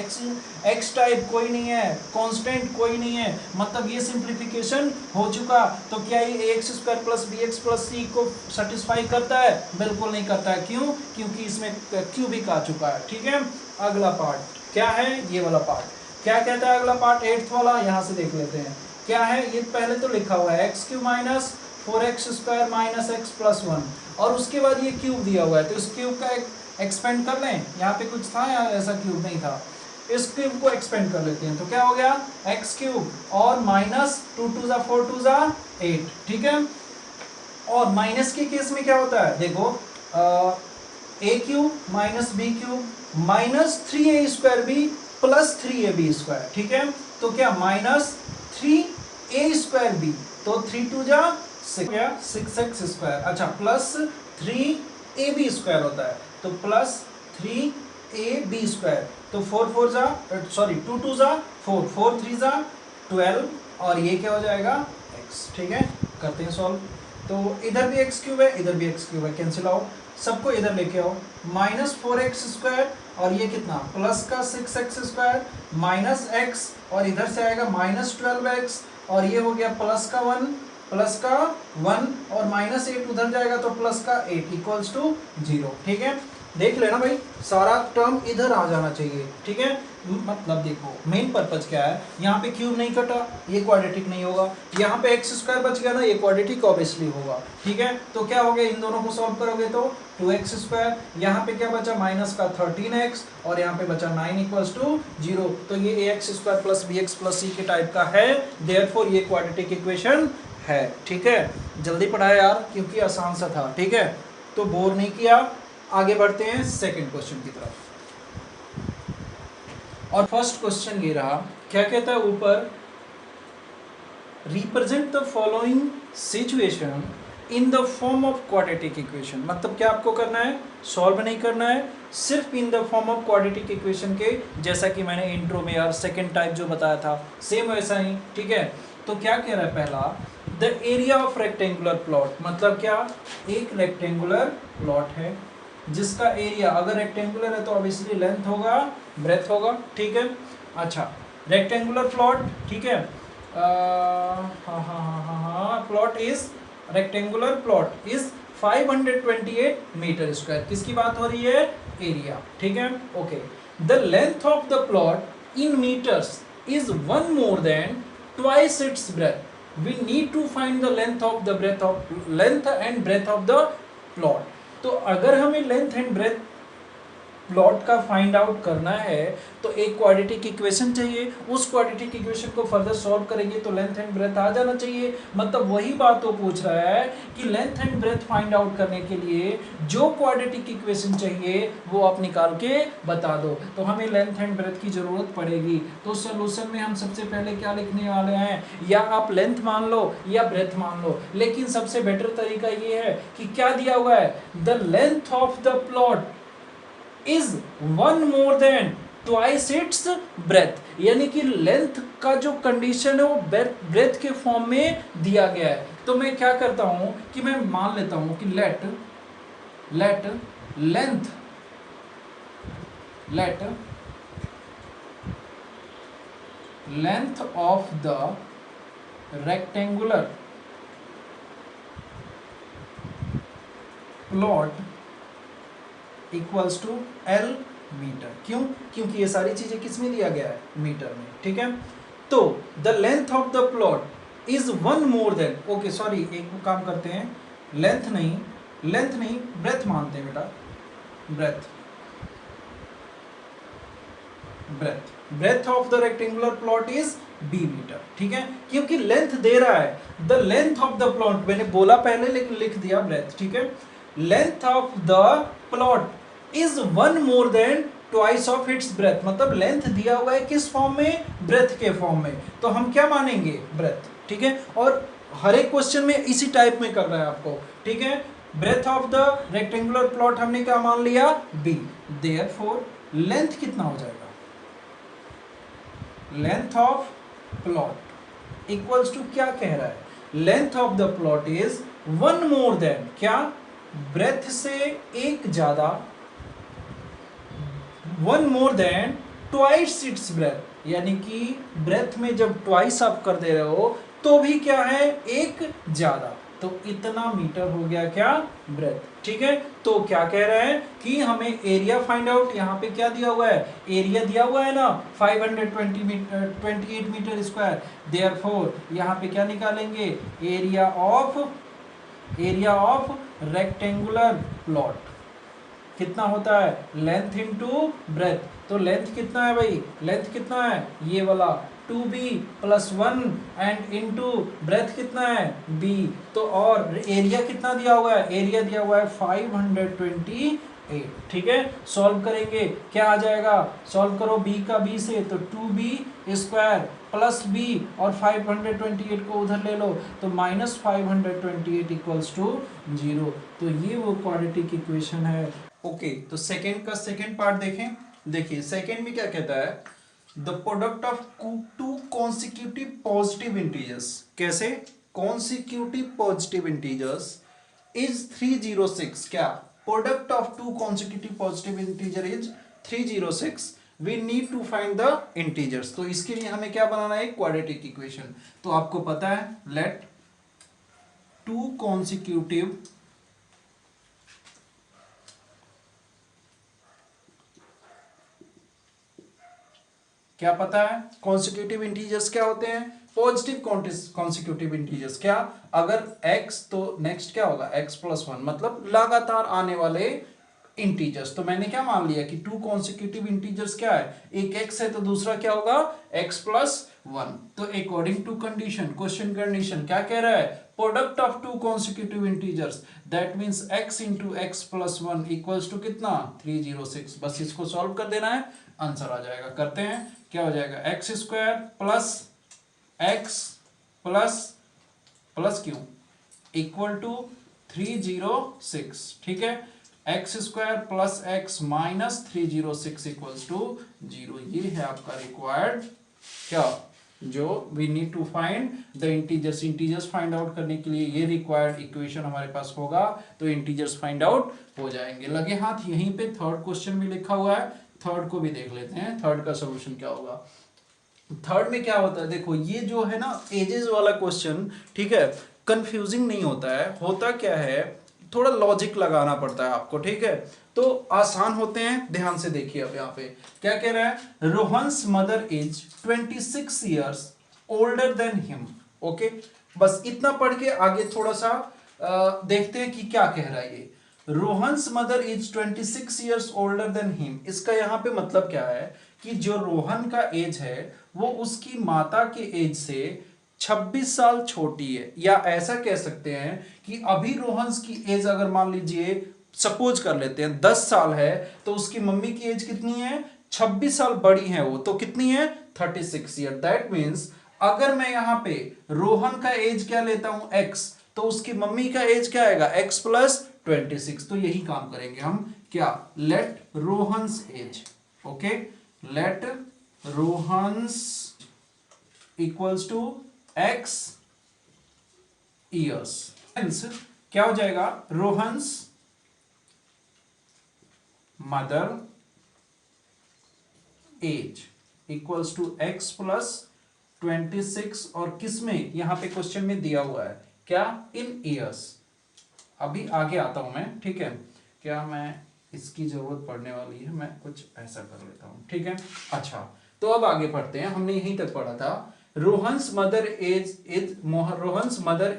एक्स टाइप कोई नहीं है, कांस्टेंट कोई नहीं है, मतलब ये सिंप्लीफिकेशन हो चुका। तो क्या ये ax square plus b x plus c को सेटिस्फाई करता है, बिल्कुल नहीं करता है। क्यों, क्योंकि इसमें क्यूबिक आ चुका है, ठीक है। अगला पार्ट क्या है, ये वाला पार्ट क्या कहता है, अगला पार्ट 8th वाला, यहां से देख लेते हैं क्या है। ये पहले तो लिखा हुआ है x cube minus 4x square minus x plus 1, और उसके बाद ये क्यूब दिया हुआ है, तो इस क्यूब का एक्सपेंड कर लें, यहाँ पे कुछ था या ऐसा क्यूब नहीं था, इस क्यूब को एक्सपेंड कर लेते हैं, तो क्या हो गया एक्स क्यूब और माइनस 2 2 4 2 8, ठीक है। और माइनस के केस में क्या होता है, देखो a cube minus b cube minus 3a square b plus 3ab square, ठीक है। तो क्या माइनस 3a स्क्वायर बी, तो 3 2 6x स्क्वायर, अच्छा प्लस 3ab स्क्वायर होता है, तो प्लस 3ab स्क्वायर, तो 4 2 2 4 4 3 12, और ये क्या हो जाएगा x, ठीक है। करते हैं सॉल्व, तो इधर भी एक्स क्यूब है, इधर भी एक्स क्यूब है, कैंसिल आउट, सबको इधर लेके आओ, माइनस 4x स्क्वायर, और ये कितना प्लस का 6x स्क्वायर माइनस x, और इधर से आएगा माइनस 12x, और ये हो गया प्लस का 1 और माइनस 8 उधर जाएगा तो प्लस का 8 इक्वल्स टू 0, ठीक है। देख लेना भाई, सारा टर्म इधर आ जाना चाहिए, ठीक है। मतलब देखो मेन पर्पज क्या है, यहाँ पे क्यूब नहीं कटा, ये क्वाड्रेटिक नहीं होगा, यहाँ पे एक्स स्क्वायर बच गया ना, ये क्वाड्रेटिक ऑब्वियसली होगा, ठीक है। तो क्या हो गया, इन दोनों को सॉल्व करोगे तो 2x स्क्वायर, यहाँ पे क्या बचा माइनस का 13x, और यहाँ पे बचा 9 इक्वल्स टू 0, तो ये ax square plus bx plus c के टाइप का है, देयरफॉर ये क्वाड्रेटिक इक्वेशन है, ठीक है। जल्दी पढ़ाया यार, क्योंकि आसान सा था, ठीक है, तो बोर नहीं किया। आगे बढ़ते हैं सेकंड क्वेश्चन की तरफ, और फर्स्ट क्वेश्चन ये रहा, क्या कहता है ऊपर, represent the following situation in the form of quadratic equation. मतलब क्या आपको करना है, सॉल्व नहीं करना है, सिर्फ in the form of quadratic equation के, जैसा कि मैंने इंट्रो में यार सेकंड टाइप जो बताया था सेम वैसा ही, ठीक है। तो क्या कह रहा है पहला, the area of rectangular plot, मतलब क्या, एक रेक्टेंगुलर प्लॉट है जिसका एरिया, अगर रेक्टेंगुलर है तो ऑब्वियसली लेंथ होगा ब्रेथ होगा, ठीक है। अच्छा रेक्टेंगुलर प्लॉट, ठीक है, plot is rectangular plot is 528 metre square, किसकी बात हो रही है, एरिया, ठीक है। Okay, the length of the plot in metres is 1 more than twice its breadth. We need to find the length and breadth of the plot. तो अगर हमें लेंथ एंड ब्रेथ प्लॉट का फाइंड आउट करना है तो एक quadratic equation चाहिए, उस क्वाड्रेटिक इक्वेशन को फर्दर सॉल्व करेंगे तो लेंथ एंड ब्रेथ आ जाना चाहिए। मतलब वही बात वो पूछ रहा है कि length and breadth find out करने के लिए जो क्वाड्रेटिक इक्वेशन चाहिए वो आप निकाल के बता दो। तो हमें लेंथ एंड ब्रेथ की जरूरत पड़ेगी, तो सोल्यूशन में हम सबसे पहले क्या लिखने वाले हैं, या आप लेंथ मान लो या ब्रेथ मान लो, लेकिन सबसे बेटर तरीका ये है कि क्या दिया हुआ है, the length of the plot is 1 more than twice its breadth, यानी कि लेंथ का जो कंडीशन है वो ब्रेथ के फॉर्म में दिया गया है। तो मैं क्या करता हूं कि मैं मान लेता हूं कि let length of the rectangular plot equals to L metre. क्यों? क्योंकि ये सारी चीजें किस में दिया गया है? मीटर में। ठीक है, तो the length of the plot is one more then, okay sorry एक काम करते हैं, लेंथ नहीं ब्रेथ मानते हैं बेटा, breadth of the rectangular plot is b metre. ठीक है, क्योंकि लेंथ दे रहा है, the length of the plot मैंने बोला पहले लेकिन लिख दिया ब्रेथ। ठीक है, length of the plot is one more than twice of its breadth, मतलब लेंथ दिया हुआ है किस फॉर्म में? ब्रेथ के फॉर्म में, तो हम क्या मानेंगे? ब्रेथ। ठीक है, और हर एक क्वेश्चन में इसी टाइप में कर रहा है आपको। ठीक है, breadth of the rectangular plot हमने क्या मान लिया? बी। देयरफॉर लेंथ कितना हो जाएगा? Length of plot equals to क्या कह रहा है? Length of the plot is one more than क्या? ब्रेथ से एक ज्यादा, one more than twice its breadth, यानी कि ब्रेथ में जब ट्वाइस आप कर दे रहे हो तो भी क्या है? एक ज्यादा, तो इतना मीटर हो गया क्या? ब्रेथ। ठीक है, तो क्या कह रहे हैं कि हमें एरिया फाइंड आउट, यहाँ पे क्या दिया हुआ है? एरिया दिया हुआ है ना 520 मीटर 28 मीटर स्क्वायर। देयरफॉर यहाँ पे क्या निकालेंगे? एरिया ऑफ रेक्टेंगुलर प्लॉट कितना होता है? Length into breadth. तो लेंथ कितना है भाई? लेंथ कितना है? ये वाला 2b plus 1 and into breadth कितना है? b। तो और एरिया कितना दिया हुआ है? एरिया दिया हुआ है 528। ठीक है, सॉल्व करेंगे क्या आ जाएगा? सॉल्व करो b का b से, तो 2b स्क्वायर प्लस b और 528 को उधर ले लो तो माइनस 528 इक्वल्स टू 0। तो ये वो क्वाड्रेटिक इक्वेशन है। ओके, तो सेकेंड का सेकेंड पार्ट देखें। देखिए सेकेंड में क्या कहता है? The product of two consecutive positive integers. कैसे? Consecutive positive integers is 306। क्या? Product of two consecutive positive integer is 306। We need to find the integers. तो इसके लिए हमें क्या बनाना है? Quadratic equation. तो आपको पता है, लेट टू कॉन्सिक्यूटिव क्या पता है? कॉन्सिक्यूटिव इंटीजर्स क्या होते हैं? Positive consecutive integers. क्या? अगर x तो नेक्स्ट क्या होगा? x प्लस 1, मतलब लगातार आने वाले इंटीजर्स। तो मैंने क्या मान लिया कि टू कॉन्सिक्यूटिव इंटीजर्स क्या है? एक x है तो दूसरा क्या होगा? x plus 1। तो according to condition, question condition क्या कह रहा है? Product of two consecutive integers, that means x into x plus 1 equals to कितना? 306। बस इसको सॉल्व कर देना है, आंसर आ जाएगा। करते हैं, क्या हो जाएगा? X square plus x plus q equal to 306। ठीक है, x square plus x minus 306 equals to 0। ये है आपका रिक्वायर्ड क्या? जो we need to find the integers find out करने के लिए ये रिक्वायर्ड इक्वेशन हमारे पास होगा, तो इंटीजर्स फाइंड आउट हो जाएंगे। लगे हाथ यहीं पे थर्ड क्वेश्चन भी लिखा हुआ है, थर्ड को भी देख लेते हैं, थर्ड का सोल्यूशन क्या होगा। थर्ड में क्या होता है? देखो ये जो है ना एजेस वाला क्वेश्चन, ठीक है, कंफ्यूजिंग नहीं होता है। होता क्या है, थोड़ा लॉजिक लगाना पड़ता है आपको। ठीक है, तो आसान होते हैं, ध्यान से देखिए। अब यहाँ पे क्या कह रहा है? Rohan's mother is 26 years older than him. Okay, बस इतना पढ़ के आगे थोड़ा सा देखते हैं कि क्या कह रहा है ये। Rohan's mother is 26 years older than him. इसका यहाँ पे मतलब क्या है कि जो रोहन का एज है वो उसकी माता के एज से 26 साल छोटी है। या ऐसा कह सकते हैं कि अभी रोहन्स की एज अगर मान लीजिए सपोज कर लेते हैं 10 साल है, तो उसकी मम्मी की एज कितनी है? 26 साल बड़ी है वो, तो कितनी है? 36 ईयर। दैट मीन्स अगर मैं यहाँ पे रोहन का एज क्या लेता हूं? x, तो उसकी मम्मी का एज क्या आएगा? x plus 26। तो यही काम करेंगे हम। क्या? Let Rohan's age, okay, let Rohan's equals to x years. क्या हो जाएगा? Rohan's mother age equals to x plus 26 और किस में, यहाँ पे क्वेश्चन में दिया हुआ है क्या, इन ईयर्स। अभी आगे आता हूं मैं, ठीक है, क्या मैं इसकी जरूरत पड़ने वाली है, मैं कुछ ऐसा कर लेता हूं, ठीक है। अच्छा, तो अब आगे पढ़ते हैं, हमने यहीं तक पढ़ा था। Rohan's mother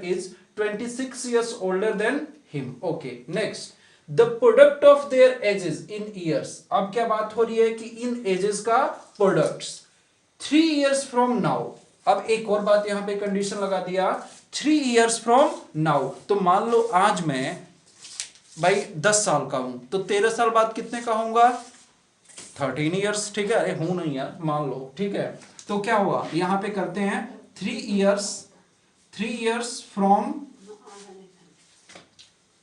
is 26 years older than him. Okay, next. The product of their ages in years. अब क्या बात हो रही है कि इन एजेस का प्रोडक्ट्स 3 years from now. अब एक और बात यहां पे कंडीशन लगा दिया, 3 years from now. तो मान लो आज मैं भाई 10 साल का हूं, तो 13 साल बाद कितने का होऊंगा, 13 years, ठीक है। अरे हूं नहीं यार, मान लो, ठीक है। तो क्या हुआ, यहां पे करते हैं 3 years फ्रॉम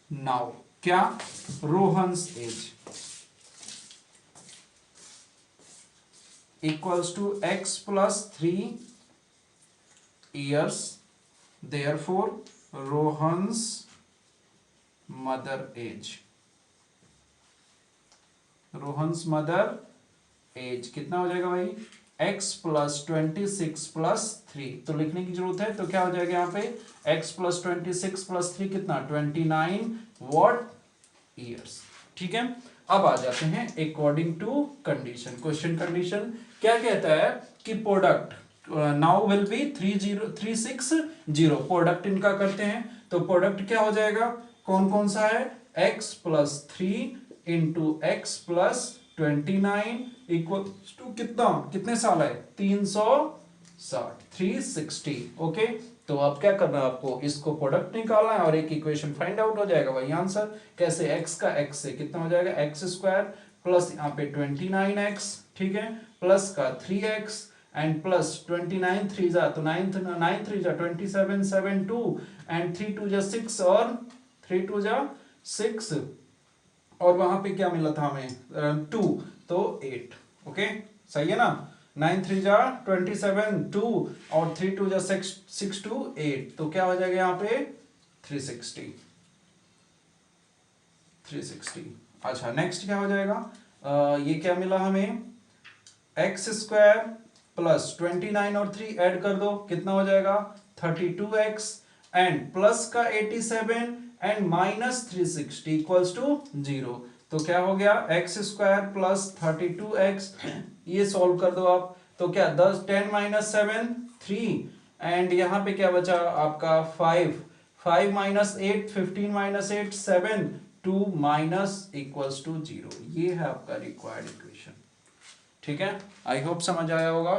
नाउ, क्या, Rohan's age equals to x plus 3 years, therefore Rohan's mother age, Rohan's mother age कितना हो जाएगा भाई, x प्लस 26 प्लस 3, तो लिखने की जरूरत है, तो क्या हो जाएगा यहाँ पे x प्लस 26 प्लस 3 कितना, 29 व्हाट ईयर्स, ठीक है। अब आ जाते हैं according to condition, question condition क्या कहता है कि product now will be 360, product इनका करते हैं, तो प्रोडक्ट क्या हो जाएगा, कौन कौन सा है, x plus 3 into x plus 29 equal to कितना, कितने साल है, 360, 360, ओके। तो अब क्या करना है आपको, इसको प्रोडक्ट निकालना है और एक इक्वेशन फाइंड आउट हो जाएगा वही आंसर। कैसे, x का x से कितना हो जाएगा, एक्स स्क्वायर प्लस यहाँ पे 29x, ठीक है, प्लस का 3x एंड प्लस 29 3 जा तो 9 3 जा 27 7 2 एंड 3 2 जा 6 और 3 2 जा 6 और वहां पे क्या मिला था हमें 2, तो 8, ओके, सही है ना। 9 3 जा 27 2 और 3 2 जा 6 2 8, तो क्या हो जाएगा यहाँ पे 360। अच्छा, नेक्स्ट क्या हो जाएगा, ये क्या मिला हमें, एक्स स्क्वायर प्लस 29 और 3 ऐड कर दो, कितना हो जाएगा 32x एंड प्लस का 87 एंड माइनस 360 इक्वल्स टू 0। तो क्या हो गया, एक्स स्क्वायर प्लस 32x, ये सॉल्व कर दो आप, तो क्या 10 माइनस 7 3 एंड यहाँ पे क्या बचा आपका 5 minus 8 15 minus 8 7 2 minus equals to 0। ये है आपका रिक्वायर्ड इक्वेशन, ठीक है। आई होप समझ आया होगा।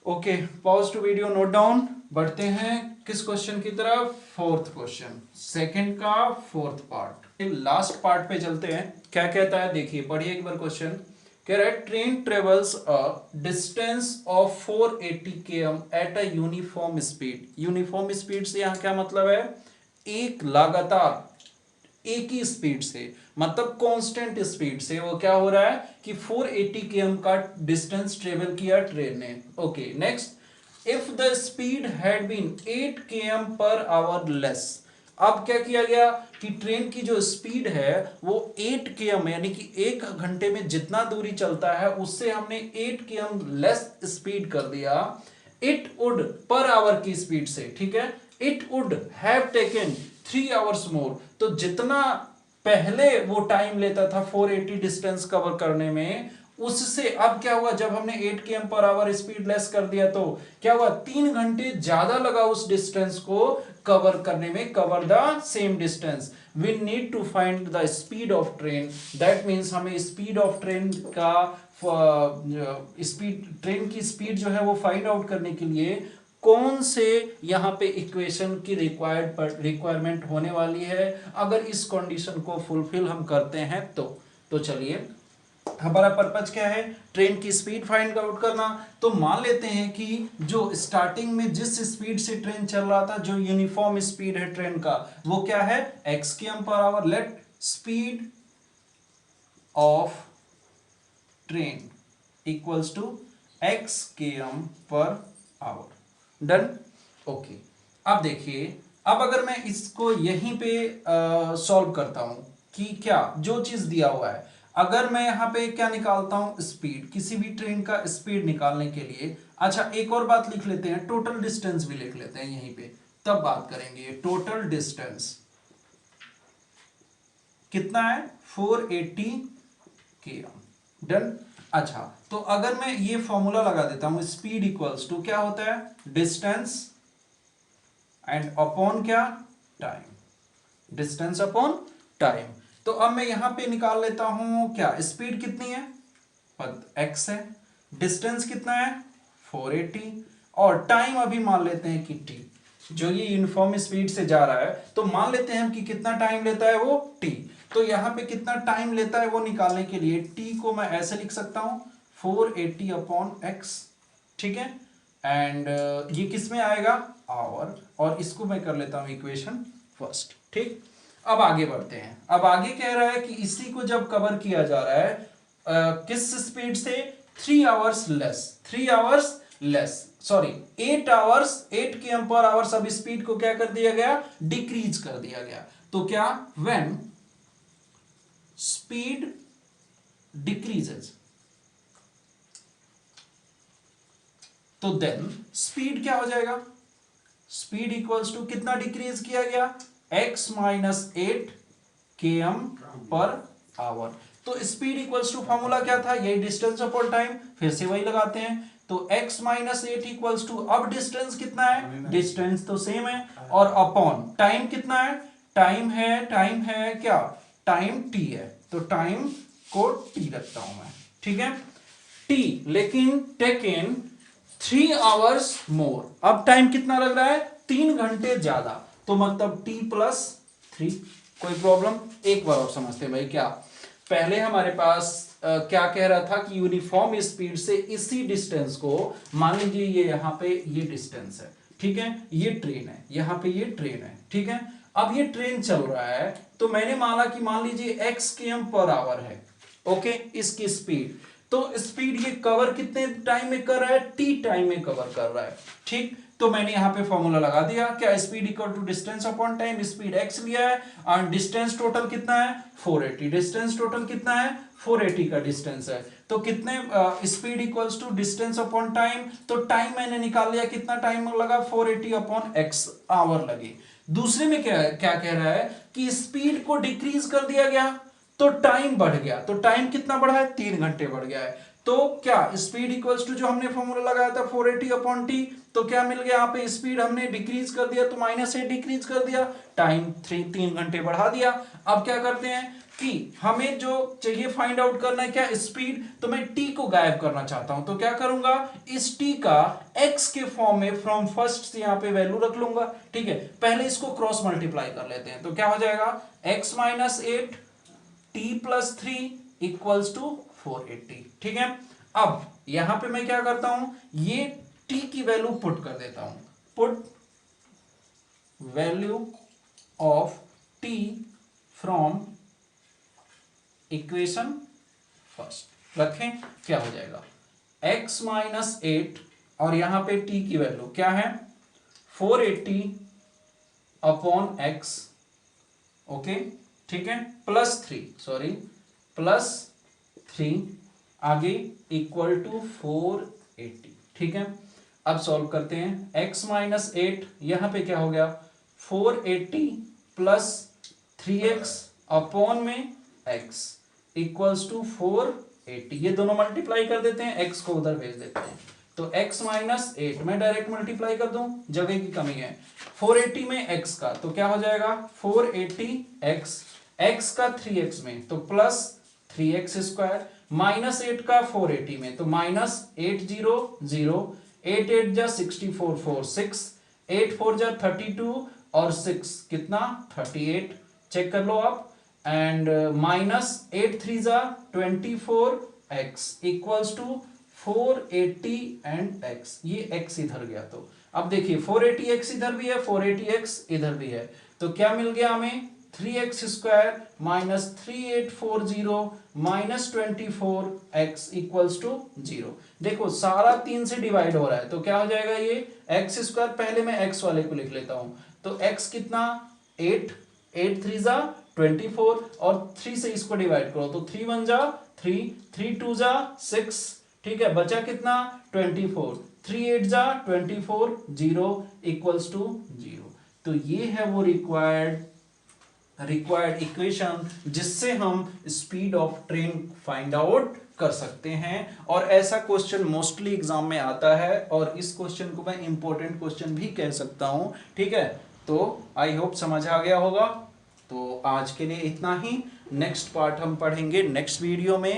Okay, pause to video, note down. बढ़ते हैं किस क्वेश्चन की तरफ, फोर्थ क्वेश्चन, सेकंड का फोर्थ पार्ट, लास्ट पार्ट पे चलते हैं। क्या कहता है देखिए, पढ़िए एक बार क्वेश्चन। कह रहा है train travels a distance of 480 km at a uniform speed. Uniform speed से यहाँ क्या मतलब है, एक लगातार एक ही स्पीड से, मतलब कांस्टेंट स्पीड से वो क्या हो रहा है कि 480 km का डिस्टेंस ट्रेवल किया ट्रेन ने। Okay, next, if the speed had been 8 km per hour less. अब क्या किया गया कि ट्रेन की जो स्पीड है वो 8 km यानी कि 1 घंटे में जितना दूरी चलता है उससे हमने 8 km लेस स्पीड कर दिया। इट वुड पर आवर की स्पीड से, ठीक है, it would have taken 3 hours मोर। तो जितना पहले वो टाइम लेता था 480 डिस्टेंस कवर करने में, उससे अब क्या हुआ, जब हमने 8 km per our speed less कर दिया तो क्या हुआ, 3 घंटे ज्यादा लगा उस डिस्टेंस को कवर करने में, cover the same distance. We need to find the speed of train, that means हमें स्पीड ऑफ ट्रेन का स्पीड, ट्रेन की स्पीड जो है वो फाइंड आउट करने के लिए कौन से यहाँ पे इक्वेशन की रिक्वायरमेंट होने वाली है। अगर इस कंडीशन को फुलफिल हम करते हैं तो चलिए, हमारा पर्पज क्या है, ट्रेन की स्पीड फाइंड आउट करना। तो मान लेते हैं कि जो स्टार्टिंग में जिस स्पीड से ट्रेन चल रहा था, जो यूनिफॉर्म स्पीड है ट्रेन का, वो क्या है, x km per hour. Let speed of train equals to x km per hour. Done, okay. अब देखिए, अब अगर मैं इसको यहीं पे सॉल्व करता हूं कि क्या जो चीज दिया हुआ है, अगर मैं यहाँ पे क्या निकालता हूं, स्पीड, किसी भी ट्रेन का स्पीड निकालने के लिए, अच्छा एक और बात लिख लेते हैं, टोटल डिस्टेंस भी लिख लेते हैं यहीं पे, तब बात करेंगे। टोटल डिस्टेंस कितना है, 480 km, डन। अच्छा तो अगर मैं ये फॉर्मूला लगा देता हूं, स्पीड इक्वल्स टू क्या होता है, डिस्टेंस एंड अपॉन क्या, टाइम, डिस्टेंस अपॉन टाइम। तो अब मैं यहां पे निकाल लेता हूं क्या, स्पीड कितनी है, x है, डिस्टेंस कितना है 480, और टाइम अभी मान लेते हैं कि t, जो ये यूनिफॉर्म स्पीड से जा रहा है तो मान लेते हैं कि कितना टाइम लेता है वो t। तो यहां पे कितना टाइम लेता है वो निकालने के लिए t को मैं ऐसे लिख सकता हूं 480 अपॉन x, ठीक है। एंड ये किस में आएगा, आवर, और इसको मैं कर लेता हूं इक्वेशन फर्स्ट, ठीक। अब आगे बढ़ते हैं, अब आगे कह रहा है कि इसी को जब कवर किया जा रहा है किस स्पीड से, 3 hours less, 3 hours less, sorry 8 hours, 8 km per our. अब स्पीड को क्या कर दिया गया, डिक्रीज कर दिया गया। तो क्या, व्हेन स्पीड डिक्रीजेज, तो देन स्पीड क्या हो जाएगा, स्पीड इक्वल्स टू कितना डिक्रीज किया गया, x minus 8 km per our. तो स्पीड इक्वल्स टू फॉर्मूला क्या था, यही डिस्टेंस अपॉन टाइम, फिर से वही लगाते हैं। तो x माइनस 8 इक्वल्स टू, अब डिस्टेंस कितना है, डिस्टेंस तो सेम है, और अपॉन टाइम कितना है, टाइम है क्या, टाइम t है, तो टाइम को t रखता हूं मैं, ठीक है, t, लेकिन टेकन 3 आवर्स मोर, अब टाइम कितना लग रहा है, 3 घंटे ज्यादा, तो मतलब t प्लस 3, कोई प्रॉब्लम। एक बार और समझते हैं भाई, क्या पहले हमारे पास क्या कह रहा था कि यूनिफॉर्म स्पीड से इसी डिस्टेंस को, मान लीजिए ये यहां पे ये डिस्टेंस है, ठीक है, ये ट्रेन है, यहां पे ये ट्रेन है, ठीक है। अब ये ट्रेन चल रहा है, तो मैंने माना कि मान लीजिए x km पर आवर है, ओके, इसकी स्पीड, तो स्पीड ये कवर कितने टाइम में कर रहा है, t टाइम में कवर कर रहा है, ठीक। तो मैंने यहां पे फॉर्मूला लगा दिया, क्या, speed equal to distance upon time, speed x लिया है, और डिस्टेंस टोटल कितना है 480, डिस्टेंस टोटल कितना है 480 का डिस्टेंस है, तो कितने, speed equals to distance upon time, तो टाइम मैंने निकाल लिया, कितना टाइम लगा 480 अपॉन x आवर लगे। दूसरे में क्या क्या कह रहा है कि स्पीड को डिक्रीज कर दिया गया, तो टाइम बढ़ गया, तो टाइम कितना बढ़ा है, 3 घंटे बढ़ गया है। तो क्या, स्पीड इक्वल्स टू जो हमने फॉर्मूला लगाया था 480 अपॉन टी, तो क्या मिल गया, यहाँ पे स्पीड हमने डिक्रीज कर दिया, तो माइनस 8 डिक्रीज कर दिया, टाइम 3 घंटे बढ़ा दिया। अब क्या करते हैं कि हमें जो चाहिए फाइंड आउट करना है क्या, स्पीड, तो मैं टी को गायब करना चाहता हूं, तो क्या करूंगा, इस टी का एक्स के फॉर्म में फ्रॉम फर्स्ट से यहां पे वैल्यू रख लूंगा, ठीक है। पहले इसको क्रॉस मल्टीप्लाई कर लेते हैं, तो क्या हो जाएगा, x minus 8 t plus 3 equals to 480, ठीक है। अब यहां पे मैं क्या करता हूं, ये t की वैल्यू पुट कर देता हूं, put value of t from equation first, रखें, क्या हो जाएगा, x माइनस 8, और यहां पे t की वैल्यू क्या है 480 अपॉन x, ओके, ठीक है, प्लस 3, सॉरी प्लस 3, आगे इक्वल टू 480, ठीक है। अब सॉल्व करते हैं, x माइनस 8, यहां पे क्या हो गया 480 प्लस 3x अपॉन में x इक्वल्स टू 480, ये दोनों मल्टीप्लाई कर देते हैं, x को उधर भेज देते हैं, तो x माइनस 8 में डायरेक्ट मल्टीप्लाई कर दूं, जगह की कमी है, 480 में x का, तो क्या हो जाएगा 480x, x का 3x में, तो प्लस 3x स्क्वायर, माइनस 8 का 480 में, तो माइनस 800, 8 8 जा 64, 4 6, 8 4 जा 32, और 6 कितना 38, चेक कर लो आप, एंड माइनस 8 3 जा 24x equals to 480 and x, ये x इधर गया, तो अब देखिए 480x इधर भी है, 480x इधर भी है, तो क्या मिल गया हमें 3x square minus 3840 minus 24x equals to 0। देखो सारा 3 से डिवाइड हो रहा है, तो क्या हो जाएगा ये x स्क्वायर, पहले मैं x वाले को लिख लेता हूं, तो x कितना 8, 8 3 जा 24 और 3 से इसको डिवाइड करो तो 3 1 जा 3, 3 2 जा 6, ठीक है, बचा कितना 24, 3 8 जा 24, 0 इक्वल्स टू 0। तो ये है वो रिक्वायर्ड इक्वेशन जिससे हम speed of train find out कर सकते हैं। और ऐसा क्वेश्चन मोस्टली एग्जाम में आता है और इस क्वेश्चन को मैं इंपॉर्टेंट क्वेश्चन भी कह सकता हूं, ठीक है। तो आई होप समझ आ गया होगा। तो आज के लिए इतना ही, नेक्स्ट पार्ट हम पढ़ेंगे नेक्स्ट वीडियो में।